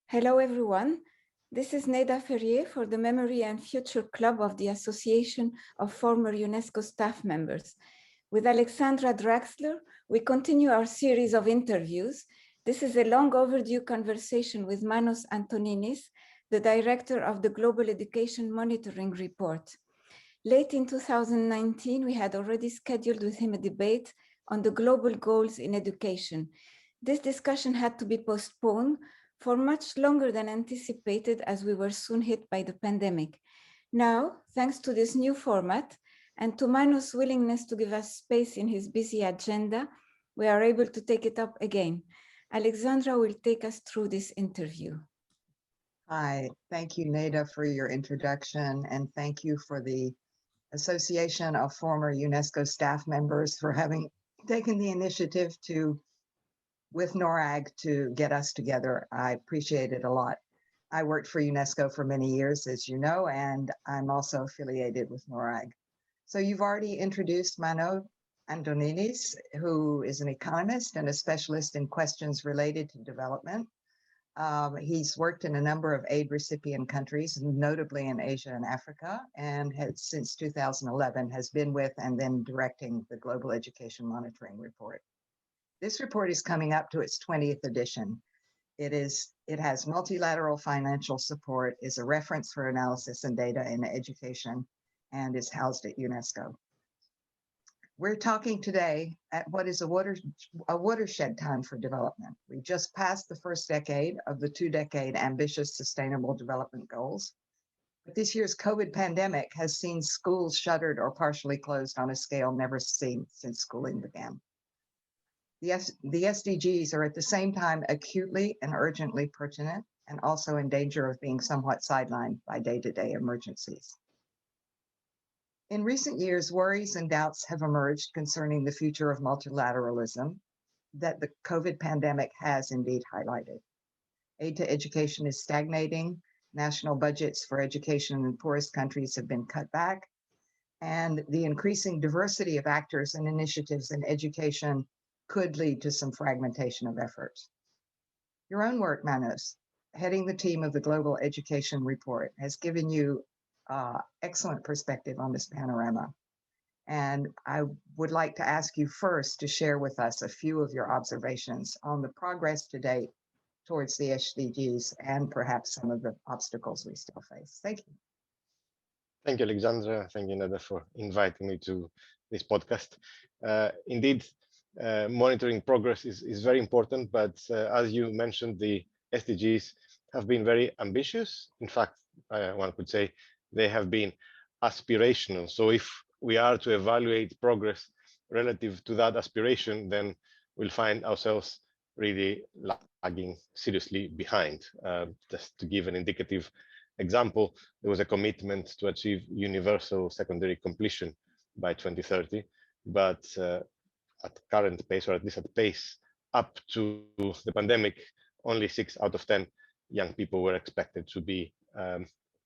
Hello, everyone. This is Neda Ferrier for the Memory and Future Club of the Association of Former UNESCO Staff Members. With Alexandra Draxler, we continue our series of interviews. This is a long overdue conversation with Manos Antoninis, the director of the Global Education Monitoring Report. Late in 2019, we had already scheduled with him a debate on the global goals in education. This discussion had to be postponed for much longer than anticipated as we were soon hit by the pandemic. Now, thanks to this new format and to Manos' willingness to give us space in his busy agenda, we are able to take it up again. Alexandra will take us through this interview. Hi, thank you, Neda, for your introduction, and thank you for the Association of Former UNESCO Staff Members for having taken the initiative with NORRAG to get us together. I appreciate it a lot. I worked for UNESCO for many years, as you know, and I'm also affiliated with NORRAG. So you've already introduced Manos Antoninis, who is an economist and a specialist in questions related to development. He's worked in a number of aid recipient countries, notably in Asia and Africa, and has since 2011 has been with and then directing the Global Education Monitoring Report. This report is coming up to its 20th edition. It has multilateral financial support, is a reference for analysis and data in education, and is housed at UNESCO. We're talking today at what is a watershed time for development. We just passed the first decade of the 2-decade ambitious sustainable development goals. But this year's COVID pandemic has seen schools shuttered or partially closed on a scale never seen since schooling began. The SDGs are at the same time acutely and urgently pertinent and also in danger of being somewhat sidelined by day-to-day emergencies. In recent years, worries and doubts have emerged concerning the future of multilateralism that the COVID pandemic has indeed highlighted. Aid to education is stagnating, national budgets for education in poorest countries have been cut back, and the increasing diversity of actors and initiatives in education could lead to some fragmentation of efforts. Your own work, Manos, heading the team of the Global Education Report, has given you excellent perspective on this panorama. And I would like to ask you first to share with us a few of your observations on the progress to date towards the SDGs and perhaps some of the obstacles we still face. Thank you. Thank you, Alexandra. Thank you, Neda, for inviting me to this podcast. Indeed, monitoring progress is very important, but as you mentioned, the SDGs have been very ambitious. In fact, one could say they have been aspirational. So if we are to evaluate progress relative to that aspiration, then we'll find ourselves really lagging seriously behind. Just to give an indicative example, there was a commitment to achieve universal secondary completion by 2030, but at current pace, or at least at pace up to the pandemic, only 6 out of 10 young people were expected to be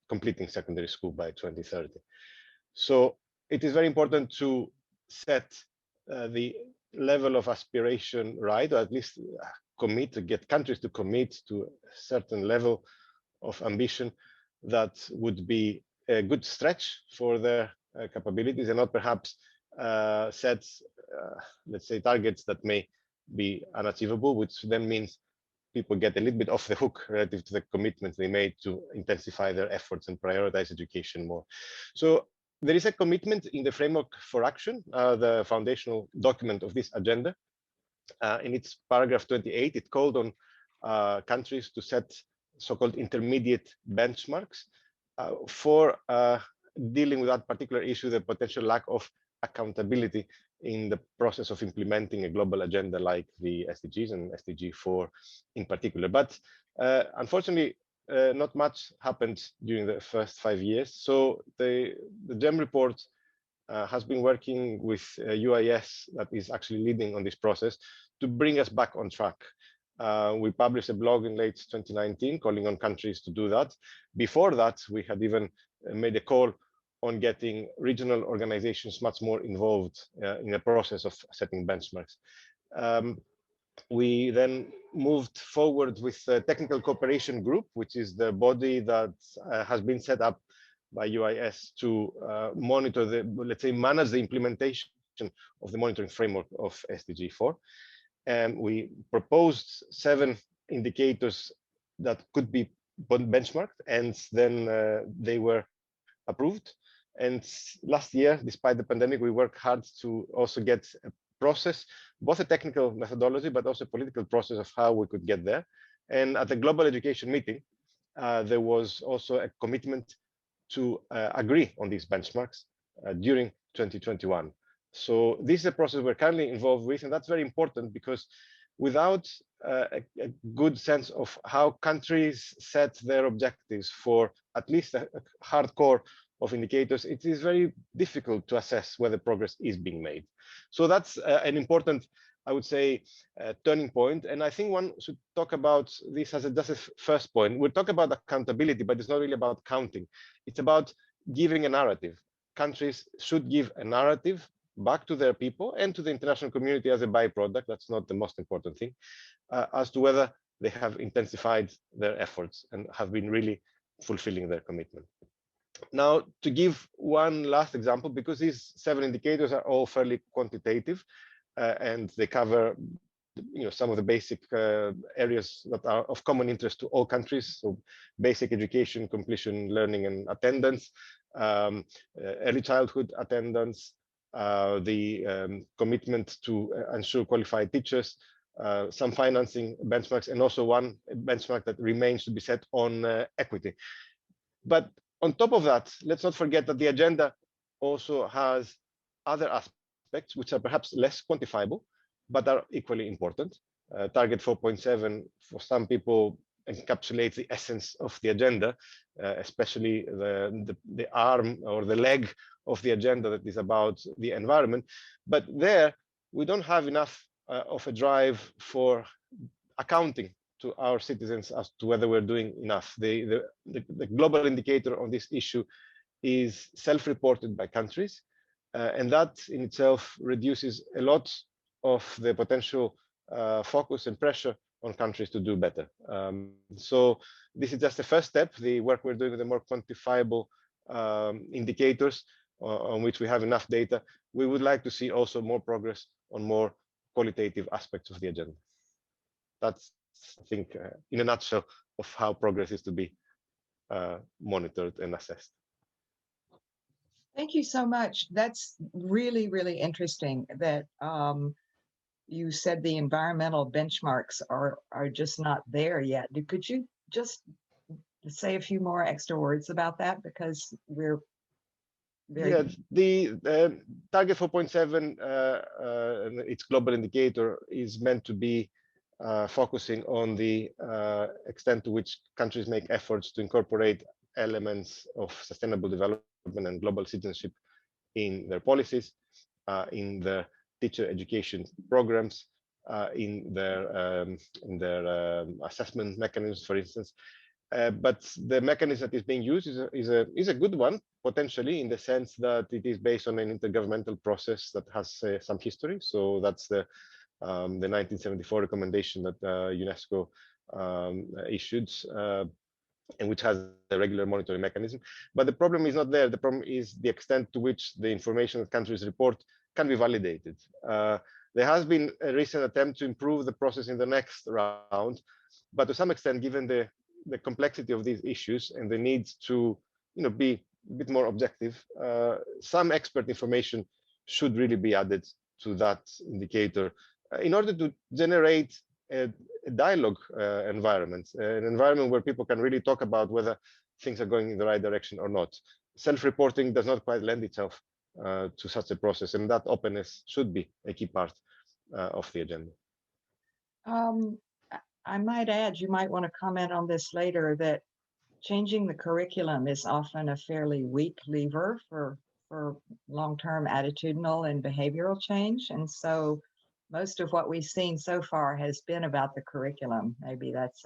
completing secondary school by 2030. So it is very important to set the level of aspiration right, or at least get countries to commit to a certain level of ambition that would be a good stretch for their capabilities, and not perhaps set, let's say, targets that may be unachievable, which then means people get a little bit off the hook relative to the commitments they made to intensify their efforts and prioritize education more. So there is a commitment in the framework for action, the foundational document of this agenda. In its paragraph 28, it called on countries to set so-called intermediate benchmarks for dealing with that particular issue, the potential lack of accountability in the process of implementing a global agenda like the SDGs and SDG 4 in particular. But unfortunately, not much happened during the first 5 years. So the GEM report has been working with UIS, that is actually leading on this process, to bring us back on track. We published a blog in late 2019 calling on countries to do that. Before that, we had even made a call on getting regional organizations much more involved in the process of setting benchmarks. we then moved forward with the Technical Cooperation Group, which is the body that has been set up by UIS to monitor let's say, manage the implementation of the monitoring framework of SDG 4. And we proposed 7 indicators that could be benchmarked, and then they were approved. And last year, despite the pandemic, we worked hard to also get a process, both a technical methodology, but also a political process of how we could get there. And at the Global Education meeting, there was also a commitment to agree on these benchmarks during 2021. So this is a process we're currently involved with, and that's very important because without a good sense of how countries set their objectives for at least a hardcore of indicators, it is very difficult to assess whether progress is being made. So that's an important, I would say, turning point. And I think one should talk about this as just a first point. We'll talk about accountability, but it's not really about counting. It's about giving a narrative. Countries should give a narrative back to their people and to the international community as a byproduct. That's not the most important thing, as to whether they have intensified their efforts and have been really fulfilling their commitment. Now, to give one last example, because these 7 indicators are all fairly quantitative and they cover some of the basic areas that are of common interest to all countries. So basic education, completion, learning and attendance, early childhood attendance, the commitment to ensure qualified teachers, some financing benchmarks, and also one benchmark that remains to be set on equity. But on top of that, let's not forget that the agenda also has other aspects which are perhaps less quantifiable, but are equally important. Target 4.7 for some people encapsulates the essence of the agenda, especially the arm or the leg of the agenda that is about the environment. But there, we don't have enough of a drive for accounting to our citizens as to whether we're doing enough. The global indicator on this issue is self-reported by countries, and that in itself reduces a lot of the potential focus and pressure on countries to do better. So this is just the first step, the work we're doing with the more quantifiable indicators on which we have enough data. We would like to see also more progress on more qualitative aspects of the agenda. That's, I think, in a nutshell, of how progress is to be monitored and assessed. Thank you so much. That's really, really interesting that you said the environmental benchmarks are just not there yet. Could you just say a few more extra words about that? Because we're very... Yeah, the target 4.7, its global indicator, is meant to be focusing on the extent to which countries make efforts to incorporate elements of sustainable development and global citizenship in their policies, in the teacher education programs, in their assessment mechanisms, for instance. But the mechanism that is being used is a good one, potentially, in the sense that it is based on an intergovernmental process that has some history. So that's the 1974 recommendation that UNESCO issued, and which has a regular monitoring mechanism. But the problem is not there. The problem is the extent to which the information that countries report can be validated. There has been a recent attempt to improve the process in the next round, but to some extent, given the complexity of these issues and the need to be a bit more objective, some expert information should really be added to that indicator in order to generate a dialogue environment, an environment where people can really talk about whether things are going in the right direction or not. Self-reporting does not quite lend itself to such a process, and that openness should be a key part of the agenda. I might add, you might want to comment on this later, that changing the curriculum is often a fairly weak lever for long-term attitudinal and behavioral change. And so most of what we've seen so far has been about the curriculum. Maybe that's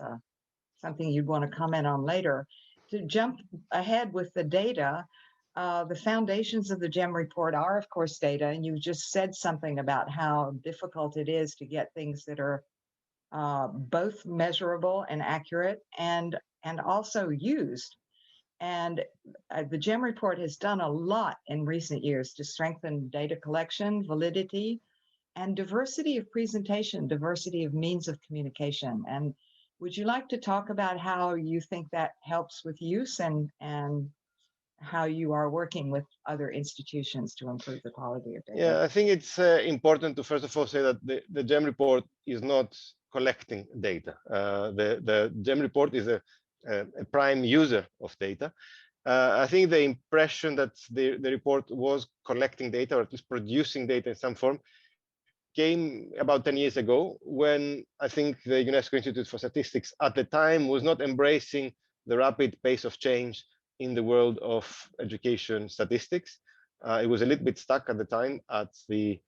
something you'd want to comment on later. To jump ahead with the data, the foundations of the GEM report are, of course, data, and you just said something about how difficult it is to get things that are both measurable and accurate, and also used. And the GEM report has done a lot in recent years to strengthen data collection, validity, and diversity of presentation, diversity of means of communication. And would you like to talk about how you think that helps with use, and how you are working with other institutions to improve the quality of data? Yeah, I think it's important to first of all say that the GEM report is not collecting data. The GEM report is a prime user of data. I think the impression that the report was collecting data, or at least producing data in some form, came about 10 years ago, when I think the UNESCO Institute for Statistics at the time was not embracing the rapid pace of change in the world of education statistics. It was a little bit stuck at the time at the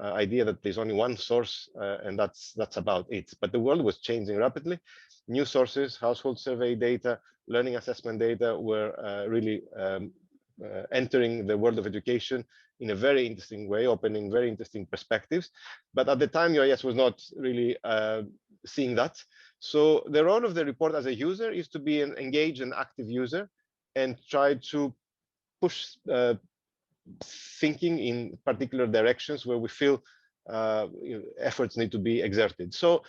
idea that there's only one source, and that's about it. But the world was changing rapidly. New sources, household survey data, learning assessment data were really entering the world of education in a very interesting way, opening very interesting perspectives. But at the time, UIS was not really seeing that. So the role of the report as a user is to be an engaged and active user, and try to push thinking in particular directions where we feel efforts need to be exerted. So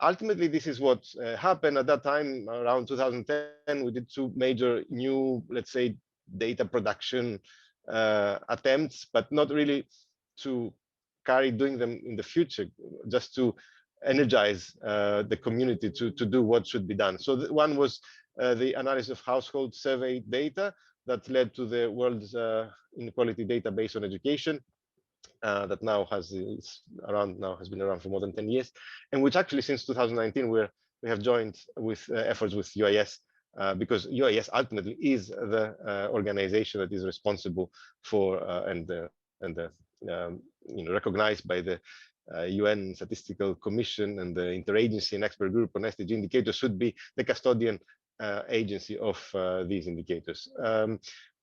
ultimately, this is what happened at that time. Around 2010, we did two major new, let's say, data production attempts, but not really to carry doing them in the future, just to energize the community to do what should be done. So one was the analysis of household survey data that led to the world's inequality database on education, that now has been around for more than 10 years, and which actually since 2019 we have joined with efforts with UIS, because UIS ultimately is the organization that is responsible for recognized by the UN Statistical Commission and the Interagency and Expert Group on SDG indicators, should be the custodian agency of these indicators.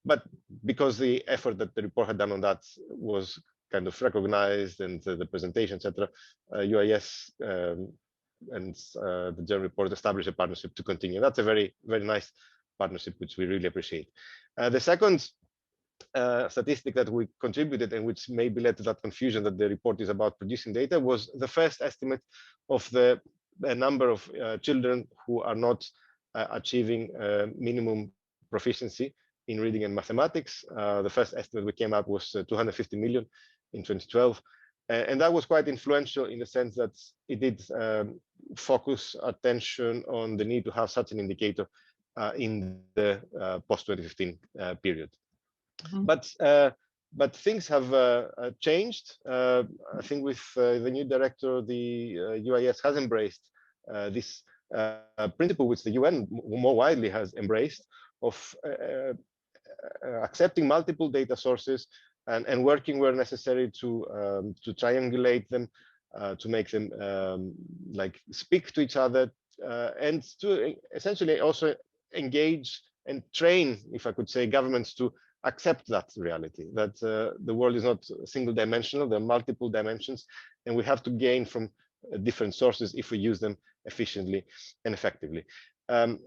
But because the effort that the report had done on that was kind of recognized, and the presentation, etc., UIS and the GEM report established a partnership to continue. That's a very, very nice partnership, which we really appreciate. The second statistic that we contributed, and which maybe led to that confusion that the report is about producing data, was the first estimate of the number of children who are not achieving minimum proficiency in reading and mathematics. The first estimate we came up was 250 million in 2012. And that was quite influential in the sense that it did focus attention on the need to have such an indicator in the post-2015 period. Mm-hmm. But things have changed. I think with the new director, the UIS has embraced this principle, which the UN more widely has embraced, of accepting multiple data sources and working where necessary to triangulate them, to make them like speak to each other, and to essentially also engage and train, if I could say, governments to accept that reality, that the world is not single dimensional, there are multiple dimensions, and we have to gain from different sources if we use them efficiently and effectively.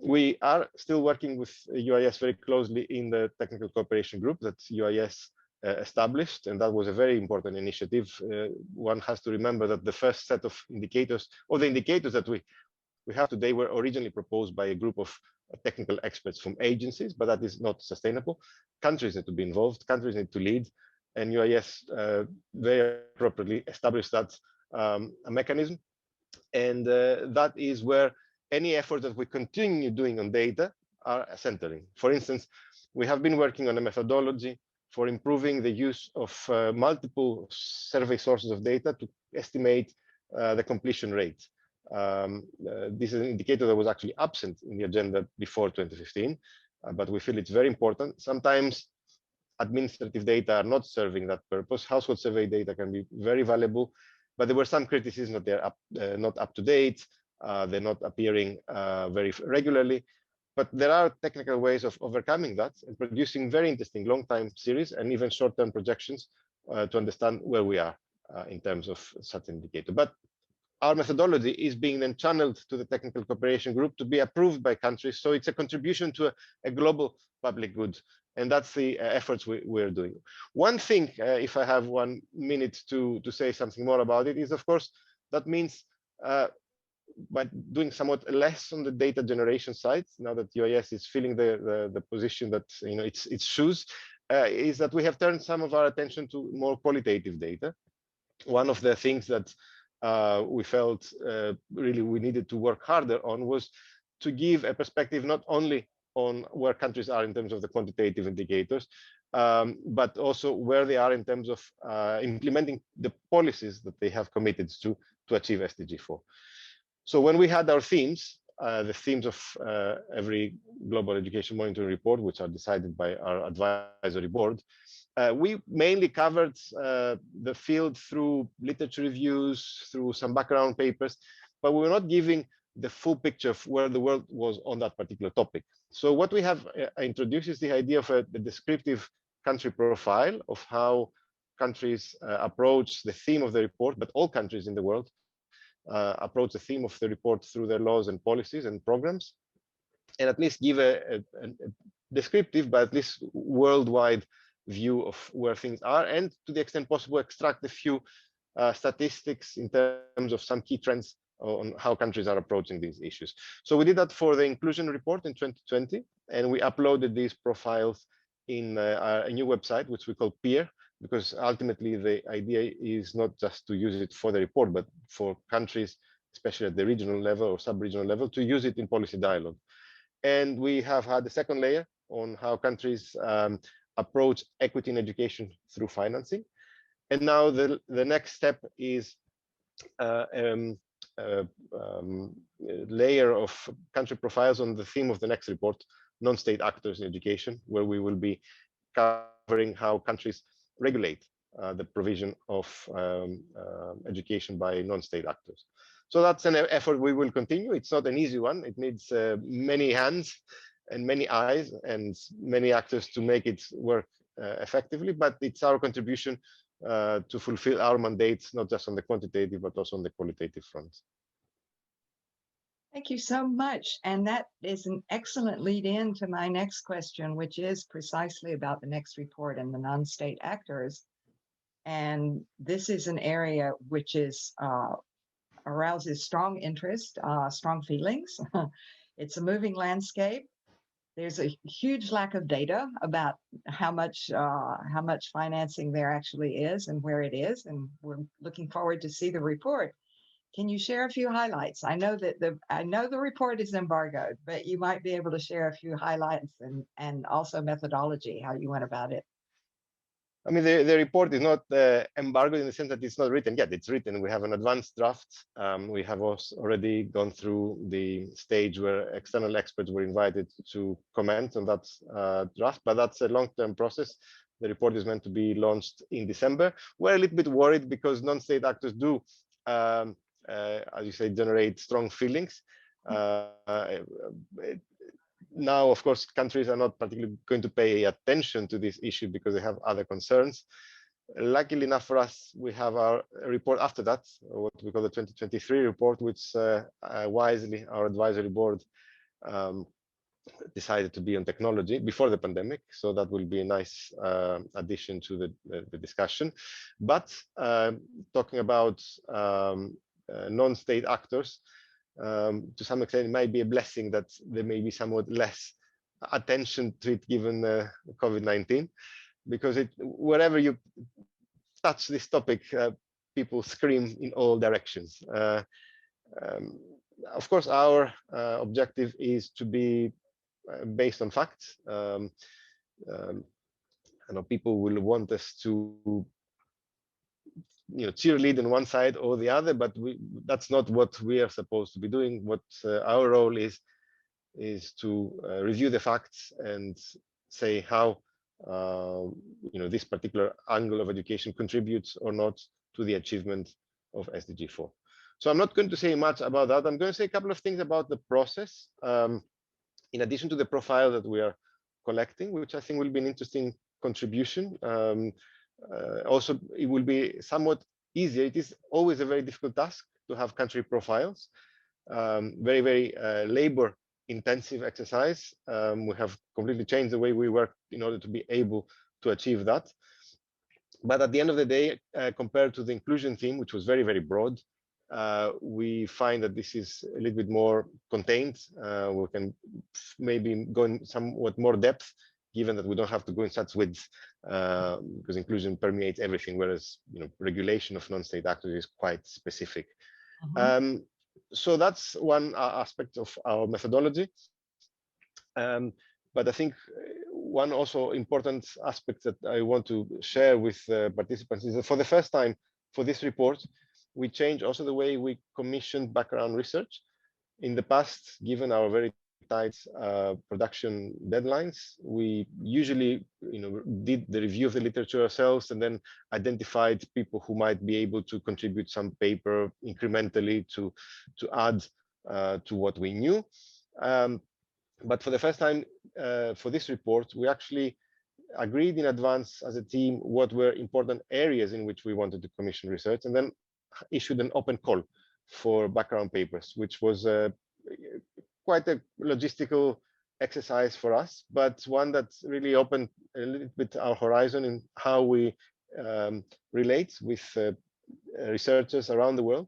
We are still working with UIS very closely in the technical cooperation group that UIS established, and that was a very important initiative. One has to remember that the first set of indicators, or the indicators that we have today, were originally proposed by a group of technical experts from agencies, but that is not sustainable. Countries need to be involved, countries need to lead, and UIS very appropriately established that a mechanism, and that is where any effort that we continue doing on data are centering. For instance, we have been working on a methodology for improving the use of multiple survey sources of data to estimate the completion rate. This is an indicator that was actually absent in the agenda before 2015, but we feel it's very important. Sometimes administrative data are not serving that purpose. Household survey data can be very valuable, but there were some criticisms that they're not up to date, they're not appearing very regularly. But there are technical ways of overcoming that and producing very interesting long-time series and even short-term projections to understand where we are in terms of such an indicator. But our methodology is being then channeled to the technical cooperation group to be approved by countries. So it's a contribution to a global public good. And that's the efforts we're doing. One thing, if I have 1 minute to say something more about it, is of course, that means by doing somewhat less on the data generation side, now that UIS is filling the position that its shoes, is that we have turned some of our attention to more qualitative data. One of the things that we felt really we needed to work harder on was to give a perspective not only on where countries are in terms of the quantitative indicators, but also where they are in terms of implementing the policies that they have committed to achieve SDG 4. So when we had our themes, the themes of every global education monitoring report, which are decided by our advisory board, we mainly covered the field through literature reviews, through some background papers, but we were not giving the full picture of where the world was on that particular topic. So what we have introduced is the idea of a descriptive country profile of how countries approach the theme of the report, but all countries in the world approach the theme of the report through their laws and policies and programs, and at least give a descriptive, but at least worldwide view of where things are, and to the extent possible, extract a few statistics in terms of some key trends on how countries are approaching these issues. So we did that for the inclusion report in 2020, and we uploaded these profiles in a new website, which we call Peer, because ultimately the idea is not just to use it for the report, but for countries, especially at the regional level or sub-regional level, to use it in policy dialogue. And we have had the second layer on how countries approach equity in education through financing. And now the next step is layer of country profiles on the theme of the next report, non-state actors in education, where we will be covering how countries regulate the provision of education by non-state actors. So that's an effort we will continue. It's not an easy one. It needs many hands and many eyes and many actors to make it work effectively, but it's our contribution to fulfill our mandates, not just on the quantitative, but also on the qualitative front. Thank you so much. And that is an excellent lead in to my next question, which is precisely about the next report and the non-state actors. And this is an area which is arouses strong interest, strong feelings. It's a moving landscape. There's a huge lack of data about how much financing there actually is and where it is, and we're looking forward to see the report. Can you share a few highlights? I know that the report is embargoed, but you might be able to share a few highlights and also methodology, how you went about it. I mean, the report is not embargoed in the sense that it's not written yet. It's written. We have an advanced draft. We have also already gone through the stage where external experts were invited to comment on that draft, but that's a long-term process. The report is meant to be launched in December. We're a little bit worried because non-state actors do, as you say, generate strong feelings. Now, of course, countries are not particularly going to pay attention to this issue because they have other concerns. Luckily enough for us, we have our report after that, what we call the 2023 report, which wisely our advisory board decided to be on technology before the pandemic. So that will be a nice addition to the discussion. But talking about non-state actors, to some extent, it might be a blessing that there may be somewhat less attention to it given COVID-19, because wherever you touch this topic, people scream in all directions. Of course, our objective is to be based on facts. I know people will want us to cheerlead on one side or the other, but that's not what we are supposed to be doing. What our role is to review the facts and say how this particular angle of education contributes or not to the achievement of SDG 4. So I'm not going to say much about that. I'm going to say a couple of things about the process, in addition to the profile that we are collecting, which I think will be an interesting contribution. Also, it will be somewhat easier. It is always a very difficult task to have country profiles. Very, very labor intensive exercise. We have completely changed the way we work in order to be able to achieve that. But at the end of the day, compared to the inclusion theme, which was very, very broad, we find that this is a little bit more contained. We can maybe go in somewhat more depth, given that we don't have to go in such width, because inclusion permeates everything, whereas regulation of non-state actors is quite specific. So that's one aspect of our methodology. But I think one also important aspect that I want to share with participants is that for the first time for this report, we changed also the way we commissioned background research. In the past, given our very tight production deadlines, we usually did the review of the literature ourselves and then identified people who might be able to contribute some paper incrementally to add to what we knew. But for the first time for this report, we actually agreed in advance as a team what were important areas in which we wanted to commission research, and then issued an open call for background papers, which was quite a logistical exercise for us, but one that really opened a little bit our horizon in how we relate with researchers around the world,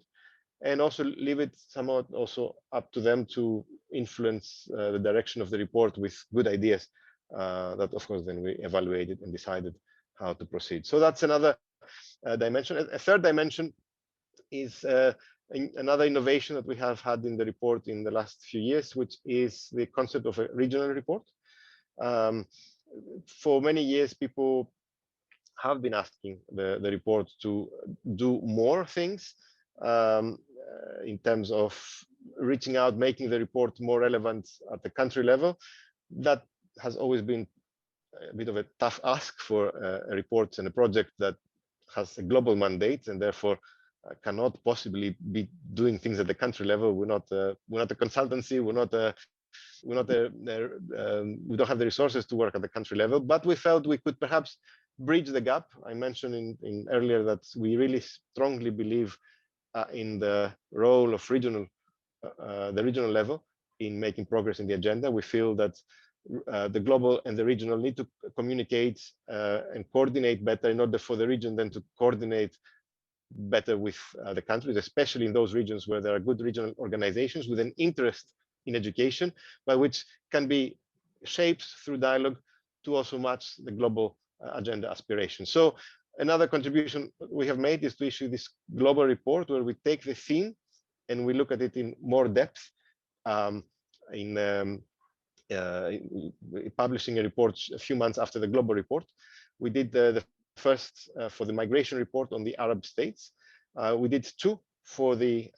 and also leave it somewhat also up to them to influence the direction of the report with good ideas that, of course, then we evaluated and decided how to proceed. So that's another dimension. A third dimension is another innovation that we have had in the report in the last few years, which is the concept of a regional report. For many years, people have been asking the report to do more things in terms of reaching out, making the report more relevant at the country level. That has always been a bit of a tough ask for a report and a project that has a global mandate and therefore cannot possibly be doing things at the country level. We're not a consultancy. We don't have the resources to work at the country level. But we felt we could perhaps bridge the gap. I mentioned in earlier that we really strongly believe in the role of the regional level in making progress in the agenda. We feel that the global and the regional need to communicate and coordinate better in order for the region then to coordinate better with the countries, especially in those regions where there are good regional organizations with an interest in education, but which can be shaped through dialogue to also match the global agenda aspirations. So another contribution we have made is to issue this global report where we take the theme and we look at it in more depth. Publishing a report a few months after the global report, we did the first for the migration report on the Arab states. We did two for the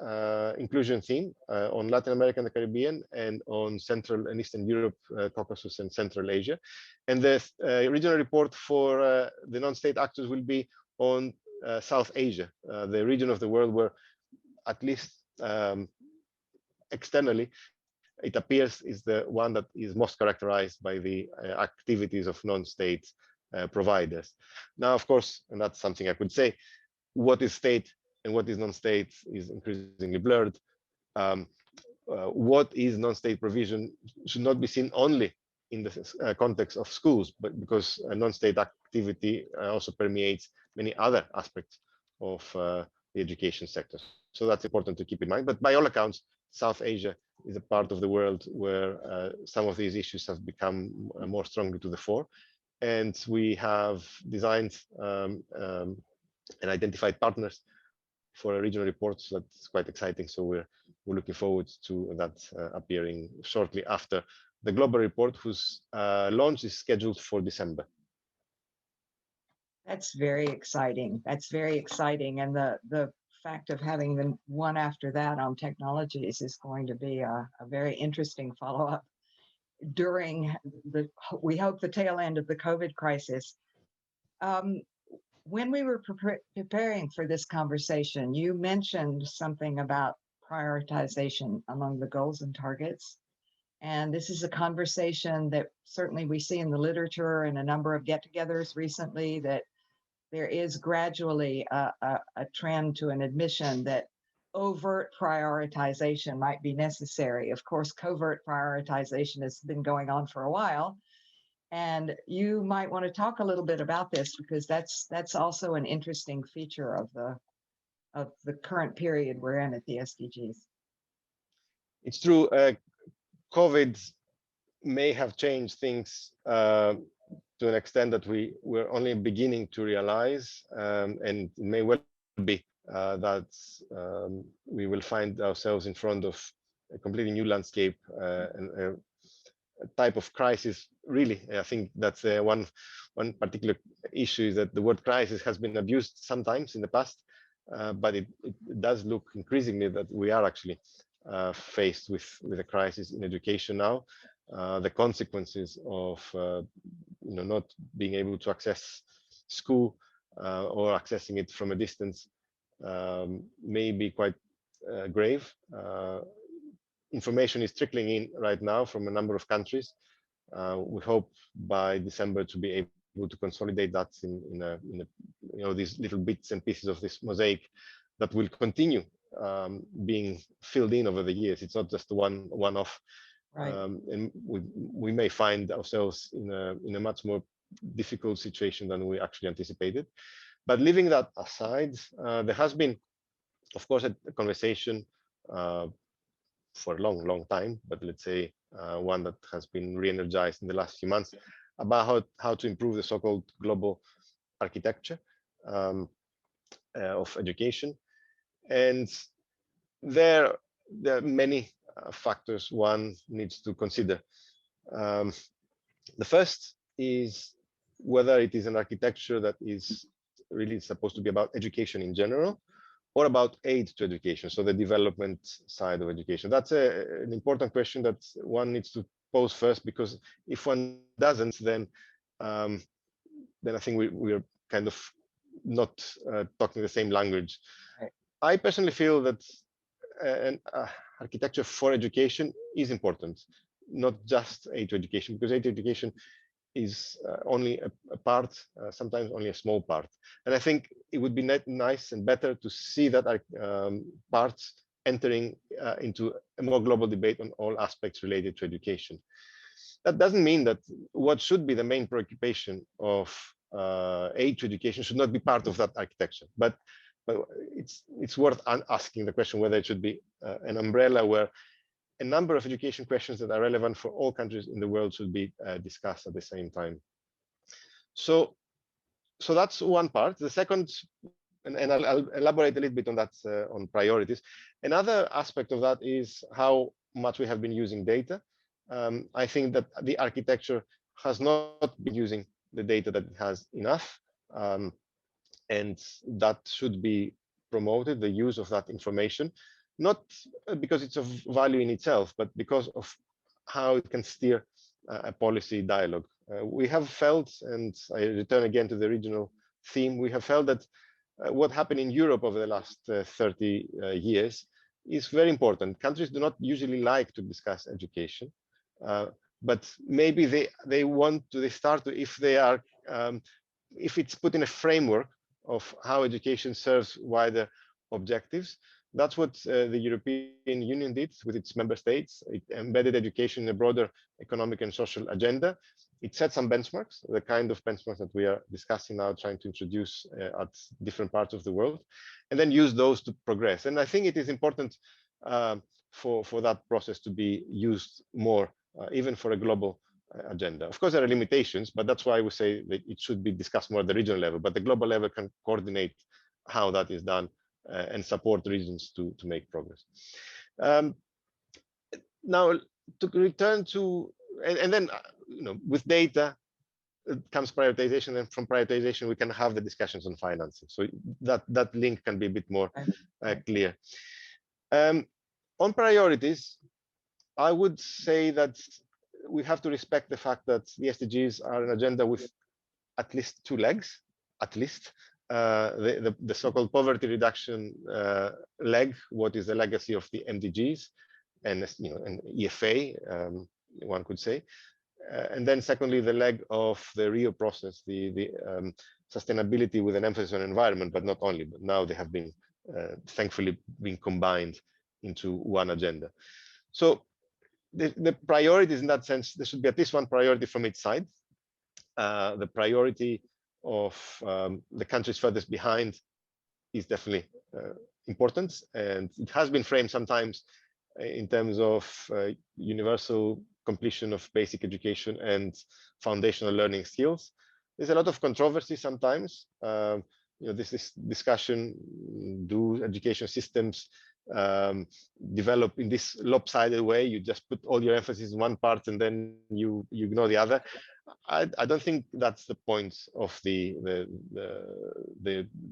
inclusion theme on Latin America and the Caribbean, and on Central and Eastern Europe, Caucasus and Central Asia. And the regional report for the non-state actors will be on South Asia, the region of the world where, at least externally, it appears is the one that is most characterized by the activities of non-state providers. Now, of course, and that's something I could say, what is state and what is non-state is increasingly blurred. What is non-state provision should not be seen only in the context of schools, but because non-state activity also permeates many other aspects of the education sector. So that's important to keep in mind. But by all accounts, South Asia is a part of the world where some of these issues have become more strongly to the fore. And we have designed and identified partners for a regional report. So that's quite exciting. So we're looking forward to that appearing shortly after the global report, whose launch is scheduled for December. That's very exciting. That's very exciting. And the fact of having the one after that on technologies is going to be a very interesting follow-up during we hope, the tail end of the COVID crisis. When we were preparing for this conversation, you mentioned something about prioritization among the goals and targets. And this is a conversation that certainly we see in the literature and a number of get-togethers recently, that there is gradually a trend to an admission that overt prioritization might be necessary. Of course, covert prioritization has been going on for a while. And you might want to talk a little bit about this, because that's also an interesting feature of the current period we're in at the SDGs. It's true. COVID may have changed things to an extent that we're only beginning to realize, and it may well be that we will find ourselves in front of a completely new landscape and a type of crisis. Really, I think that's one particular issue, is that the word crisis has been abused sometimes in the past, but it does look increasingly that we are actually faced with a crisis in education now. The consequences of not being able to access school or accessing it from a distance may be quite grave. Information is trickling in right now from a number of countries. We hope by December to be able to consolidate that in these little bits and pieces of this mosaic that will continue being filled in over the years. It's not just one-off. Right. And we may find ourselves in a much more difficult situation than we actually anticipated. But leaving that aside, there has been, of course, a conversation for a long time, but let's say one that has been re-energized in the last few months, about how to improve the so-called global architecture of education. And there are many factors one needs to consider. The first is whether it is an architecture that is really supposed to be about education in general, or about aid to education, so the development side of education. That's an important question that one needs to pose first, because if one doesn't, then I think we're kind of not talking the same language. Right. I personally feel that an architecture for education is important, not just aid to education, because aid to education is only a part, sometimes only a small part. And I think it would be nice and better to see that parts entering into a more global debate on all aspects related to education. That doesn't mean that what should be the main preoccupation of aid to education should not be part of that architecture. But it's worth asking the question whether it should be an umbrella where a number of education questions that are relevant for all countries in the world should be discussed at the same time. So that's one part. The second, and I'll elaborate a little bit on that, on priorities. Another aspect of that is how much we have been using data. I think that the architecture has not been using the data that it has enough, and that should be promoted, the use of that information, not because it's of value in itself, but because of how it can steer a policy dialogue. We have felt, and I return again to the regional theme, we have felt that what happened in Europe over the last 30 years is very important. Countries do not usually like to discuss education, but maybe they want to, they start to, if they are, if it's put in a framework of how education serves wider objectives. That's what the European Union did with its member states. It embedded education in a broader economic and social agenda. It set some benchmarks, the kind of benchmarks that we are discussing now, trying to introduce at different parts of the world, and then use those to progress. And I think it is important for that process to be used more, even for a global agenda. Of course, there are limitations, but that's why we say that it should be discussed more at the regional level, but the global level can coordinate how that is done and support regions to make progress. Now, to return to, and then, with data comes prioritization, and from prioritization, we can have the discussions on financing. So that link can be a bit more clear. On priorities, I would say that we have to respect the fact that the SDGs are an agenda with at least two legs, at least. The so-called poverty reduction leg, what is the legacy of the MDGs, and an EFA, one could say, and then secondly the leg of the Rio process, the sustainability with an emphasis on environment, but not only. But now they have been thankfully being combined into one agenda. So the priorities in that sense, there should be at least one priority from each side. The priority of the countries furthest behind is definitely important, and it has been framed sometimes in terms of universal completion of basic education and foundational learning skills. There's a lot of controversy sometimes. This discussion, do education systems develop in this lopsided way? You just put all your emphasis in one part and then you ignore the other. I don't think that's the point of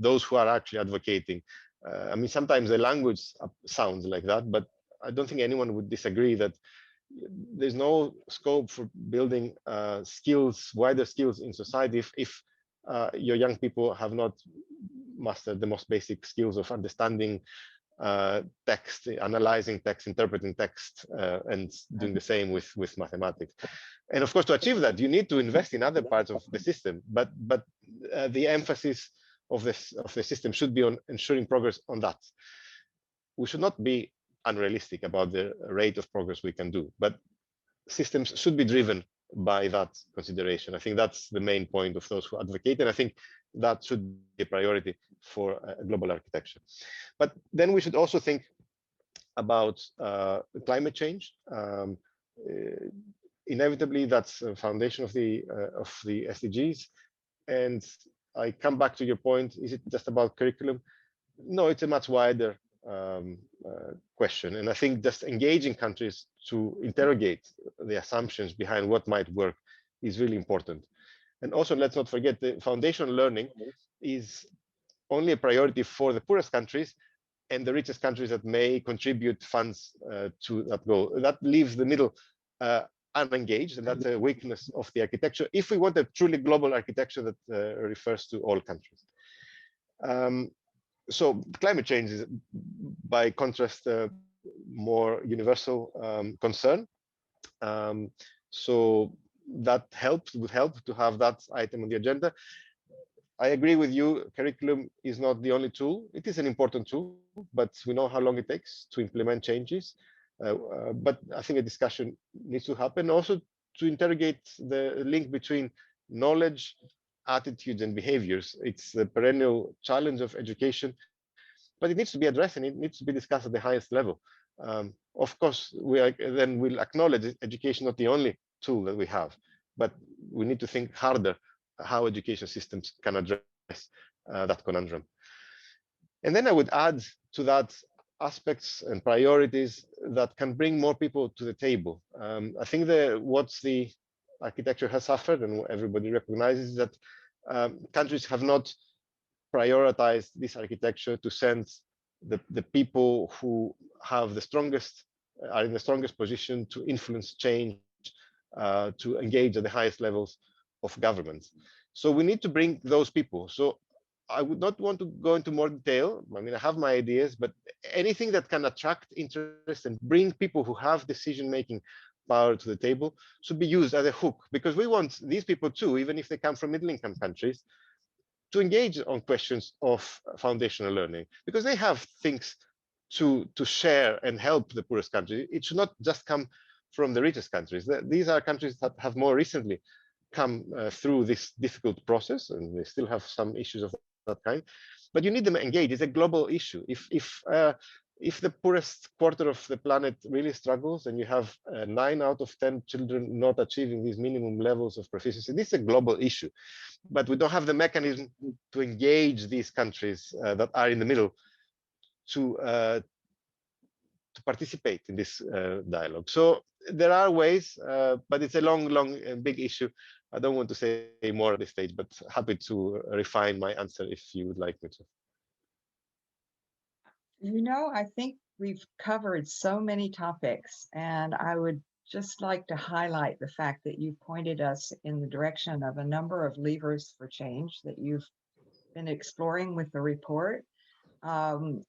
those who are actually advocating. I mean, sometimes the language sounds like that, but I don't think anyone would disagree that there's no scope for building wider skills in society if your young people have not mastered the most basic skills of understanding text, analyzing text, interpreting text, and doing the same with mathematics. And of course, to achieve that, you need to invest in other parts of the system. But the emphasis of the system should be on ensuring progress on that. We should not be unrealistic about the rate of progress we can do, but systems should be driven by that consideration. I think that's the main point of those who advocate, and I think that should be a priority for a global architecture. But then we should also think about climate change. Inevitably, that's a foundation of the SDGs. And I come back to your point: is it just about curriculum? No, it's a much wider question. And I think just engaging countries to interrogate the assumptions behind what might work is really important. And also, let's not forget, the foundational learning is only a priority for the poorest countries and the richest countries that may contribute funds to that goal. That leaves the middle unengaged, and that's a weakness of the architecture if we want a truly global architecture that refers to all countries. So climate change is, by contrast, more universal concern. So that would help to have that item on the agenda. I agree with you, curriculum is not the only tool. It is an important tool, but we know how long it takes to implement changes. But I think a discussion needs to happen also to interrogate the link between knowledge, attitudes, and behaviors. It's the perennial challenge of education, but it needs to be addressed and it needs to be discussed at the highest level. Of course, then we'll acknowledge that education is not the only tool that we have, but we need to think harder how education systems can address that conundrum. And then I would add to that aspects and priorities that can bring more people to the table. I think what the architecture has suffered, and everybody recognizes, that countries have not prioritized this architecture to send the people who have the strongest, are in the strongest position to influence change, to engage at the highest levels of government. So we need to bring those people. So I would not want to go into more detail. I mean, I have my ideas, but anything that can attract interest and bring people who have decision-making power to the table should be used as a hook, because we want these people too, even if they come from middle-income countries, to engage on questions of foundational learning, because they have things to share and help the poorest countries. It should not just come from the richest countries. These are countries that have more recently come through this difficult process, and they still have some issues of that kind. But you need them engaged. It's a global issue. If the poorest quarter of the planet really struggles, and you have 9 out of 10 children not achieving these minimum levels of proficiency, this is a global issue. But we don't have the mechanism to engage these countries that are in the middle to participate in this dialogue. So there are ways, but it's a long, big issue. I don't want to say more at this stage, but happy to refine my answer if you would like me to. You know, I think we've covered so many topics, and I would just like to highlight the fact that you pointed us in the direction of a number of levers for change that you've been exploring with the report.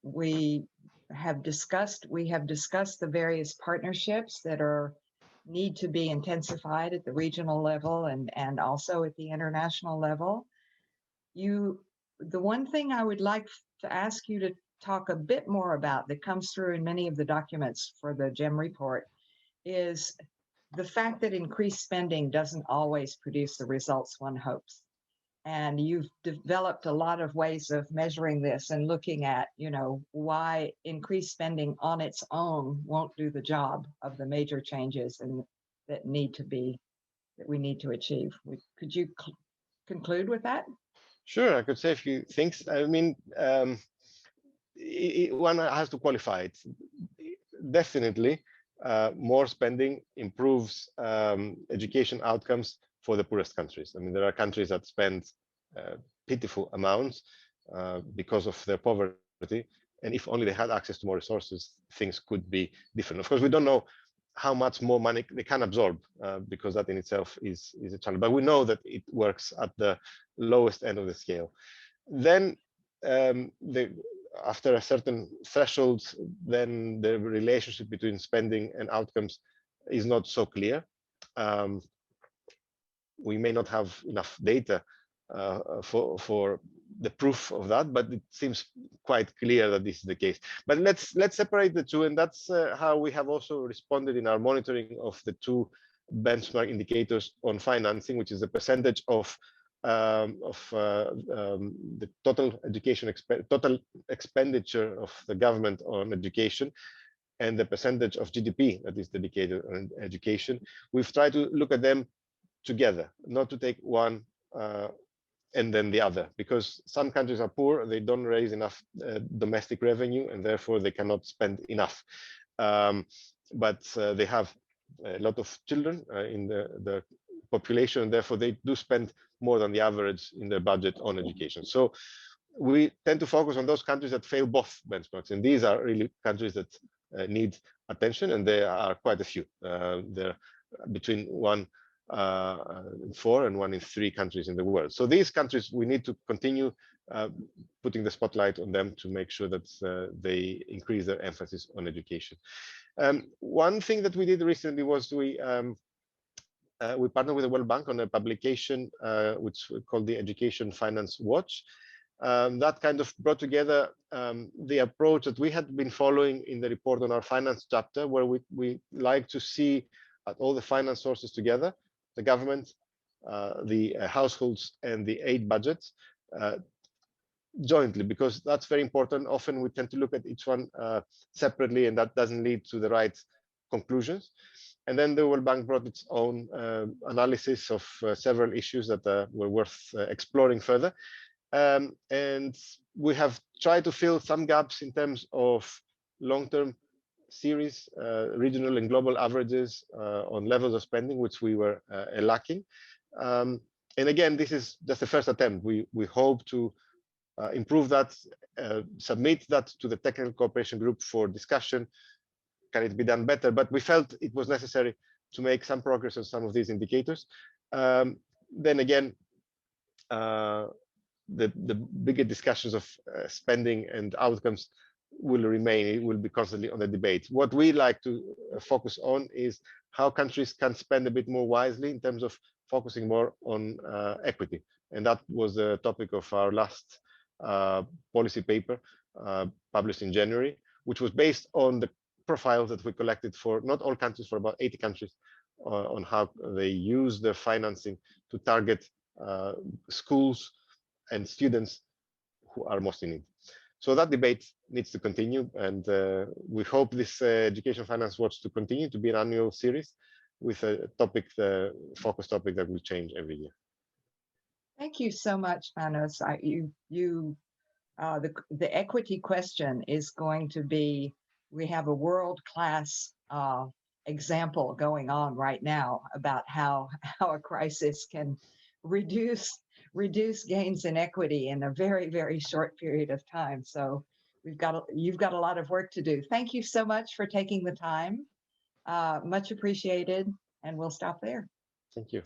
We have discussed the various partnerships that need to be intensified at the regional level and also at the international level. The one thing I would like to ask you talk a bit more about that comes through in many of the documents for the GEM report is the fact that increased spending doesn't always produce the results one hopes. And you've developed a lot of ways of measuring this and looking at, why increased spending on its own won't do the job of the major changes that we need to achieve. Could you conclude with that? Sure, I could say a few things. I mean, one has to qualify it. Definitely, more spending improves education outcomes for the poorest countries. I mean, there are countries that spend pitiful amounts because of their poverty, and if only they had access to more resources, things could be different. Of course, we don't know how much more money they can absorb because that in itself is a challenge, but we know that it works at the lowest end of the scale. Then after a certain threshold, then the relationship between spending and outcomes is not so clear. We may not have enough data for the proof of that, but it seems quite clear that this is the case. But let's separate the two, and that's how we have also responded in our monitoring of the two benchmark indicators on financing, which is the percentage of the total expenditure of the government on education, and the percentage of GDP that is dedicated on education. We've tried to look at them together, not to take one and then the other, because some countries are poor, they don't raise enough domestic revenue, and therefore they cannot spend enough. But they have a lot of children in the population, and therefore they do spend more than the average in their budget on education. So we tend to focus on those countries that fail both benchmarks, and these are really countries that need attention, and there are quite a few. They're between 1 in 4 and 1 in 3 countries in the world. So these countries, we need to continue putting the spotlight on them to make sure that they increase their emphasis on education. One thing that we did recently was we partnered with the World Bank on a publication which we call the Education Finance Watch. That kind of brought together the approach that we had been following in the report on our finance chapter, where we like to see all the finance sources together, the government, the households, and the aid budgets jointly, because that's very important. Often we tend to look at each one separately, and that doesn't lead to the right conclusions. And then the World Bank brought its own analysis of several issues that were worth exploring further. And we have tried to fill some gaps in terms of long-term series, regional and global averages on levels of spending, which we were lacking. And again, this is just the first attempt. We hope to improve that, submit that to the technical cooperation group for discussion. Can it be done better? But we felt it was necessary to make some progress on some of these indicators. Then again, the bigger discussions of spending and outcomes will remain. It will be constantly on the debate. What we like to focus on is how countries can spend a bit more wisely in terms of focusing more on equity. And that was the topic of our last policy paper published in January, which was based on the profiles that we collected for not all countries, for about 80 countries, on how they use their financing to target schools and students who are most in need. So that debate needs to continue, and we hope this Education Finance Watch to continue to be an annual series with a topic, the focus topic that will change every year. Thank you so much, Manos. The equity question is going to be, we have a world-class example going on right now about how a crisis can reduce gains in equity in a very, very short period of time. So you've got a lot of work to do. Thank you so much for taking the time. Much appreciated, and we'll stop there. Thank you.